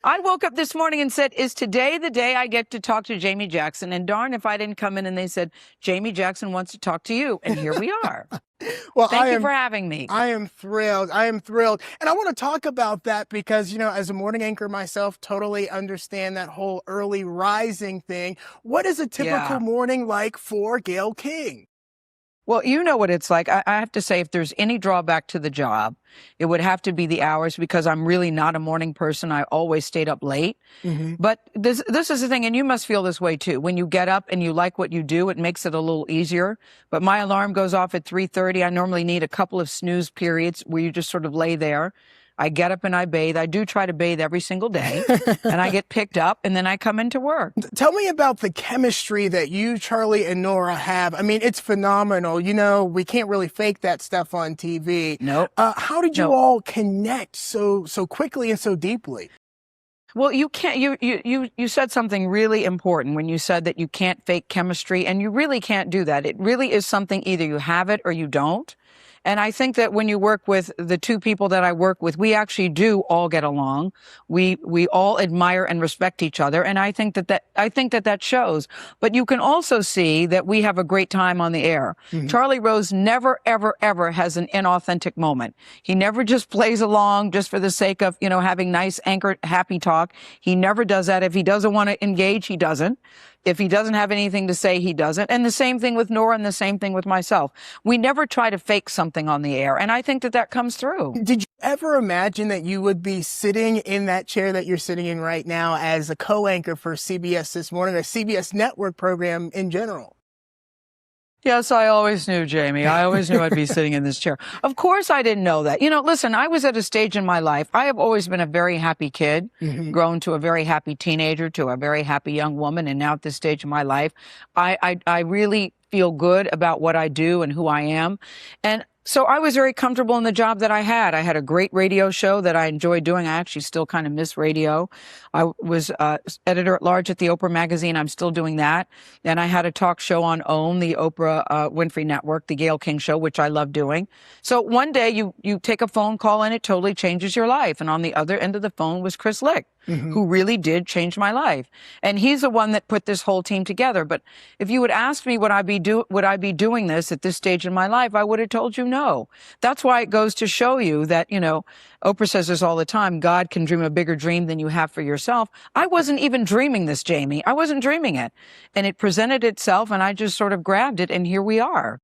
I woke up this morning and said, is today the day I get to talk to Jamie Jackson? And darn if I didn't come in and they said, Jamie Jackson wants to talk to you. And here we are. Well, Thank you for having me. I am thrilled. I am thrilled. And I want to talk about that because, as a morning anchor myself, totally understand that whole early rising thing. What is a typical morning like for Gayle King? Well, you know what it's like. I have to say, if there's any drawback to the job, it would have to be the hours because I'm really not a morning person. I always stayed up late. Mm-hmm. But this is the thing, and you must feel this way too. When you get up and you like what you do, it makes it a little easier. But my alarm goes off at 3:30. I normally need a couple of snooze periods where you just sort of lay there. I get up and I bathe. I do try to bathe every single day, and I get picked up, and then I come into work. Tell me about the chemistry that you, Charlie, and Nora have. I mean, it's phenomenal. We can't really fake that stuff on TV. Nope. How did you all connect so quickly and so deeply? Well, you can't, you said something really important when you said that you can't fake chemistry, and you really can't do that. It really is something either you have it or you don't. And I think that when you work with the two people that I work with, we actually do all get along. We all admire and respect each other. And I think that shows. But you can also see that we have a great time on the air. Mm-hmm. Charlie Rose never, ever, ever has an inauthentic moment. He never just plays along just for the sake of, having nice anchor, happy talk. He never does that. If he doesn't want to engage, he doesn't. If he doesn't have anything to say, he doesn't. And the same thing with Nora and the same thing with myself. We never try to fake something on the air. And I think that comes through. Did you ever imagine that you would be sitting in that chair that you're sitting in right now as a co-anchor for CBS This Morning, a CBS network program in general? Yes, I always knew, Jamie. I always knew I'd be sitting in this chair. Of course, I didn't know that. Listen, I was at a stage in my life. I have always been a very happy kid, mm-hmm. grown to a very happy teenager, to a very happy young woman. And now at this stage of my life, I really feel good about what I do and who I am. And so I was very comfortable in the job that I had. I had a great radio show that I enjoyed doing. I actually still kind of miss radio. I was editor-at-large at the Oprah magazine. I'm still doing that. And I had a talk show on OWN, the Oprah Winfrey Network, the Gayle King show, which I love doing. So one day you take a phone call and it totally changes your life. And on the other end of the phone was Chris Lick, mm-hmm. who really did change my life. And he's the one that put this whole team together. But if you would ask me would I be doing this at this stage in my life, I would have told you no. That's why it goes to show you that, Oprah says this all the time, God can dream a bigger dream than you have for yourself. I wasn't even dreaming this, Jamie. I wasn't dreaming it. And it presented itself and I just sort of grabbed it and here we are.